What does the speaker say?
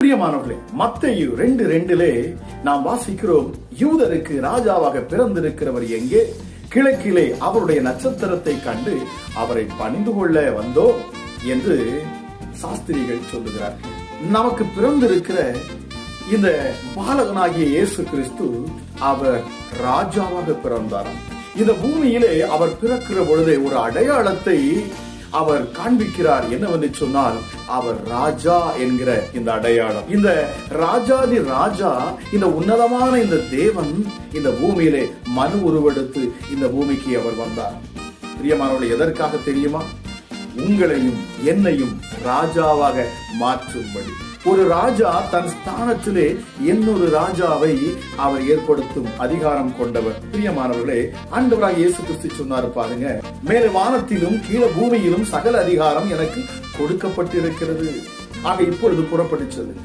பிரியமானவர்களே, மத்தேயு 2:2 நாம் வாசிக்கிறோம், யூதருக்கு ராஜாவாக பிறந்திருக்கிறவர் எங்கே? கிழக்கிலே அவருடைய நட்சத்திரத்தை கண்டு அவரை பணிந்து கொள்ள வந்தோம் என்று சாஸ்திரிகள் சொல்லுகிறார்கள். நமக்கு பிறந்திருக்கிற இந்த பாலகனாகிய இயேசு கிறிஸ்து அவர் ராஜாவாக பிறந்தார். இந்த பூமியிலே அவர் பிறக்கிற பொழுதே ஒரு அடையாளத்தை அவர் காண்பிக்கிறார். என்னவென்று சொன்னால், அவர் ராஜா என்கிற இந்த அடையாளம். இந்த ராஜாதி ராஜா, இந்த உன்னதமான இந்த தேவன் இந்த பூமியிலே மனு உருவெடுத்து இந்த பூமிக்கு அவர் வந்தார். பிரியமானவர்களே, எதற்காக தெரியுமா? உங்களையும் என்னையும் ராஜாவாக மாற்றும்படி. ஒரு ராஜா தன் ஸ்தானத்திலே இன்னொரு ராஜாவை அவர் ஏற்படுத்தும் அதிகாரம் கொண்டவர். பிரியமானவர்களே, ஆண்டவராகிய இயேசு கிறிஸ்து சொன்னார் பாருங்க, மேலே வானத்திலும் கீழே பூமியிலும் சகல அதிகாரம் எனக்கு கொடுக்கப்பட்டிருக்கிறது. ஆக இப்பொழுது புறப்பட்டு செல்லுங்க.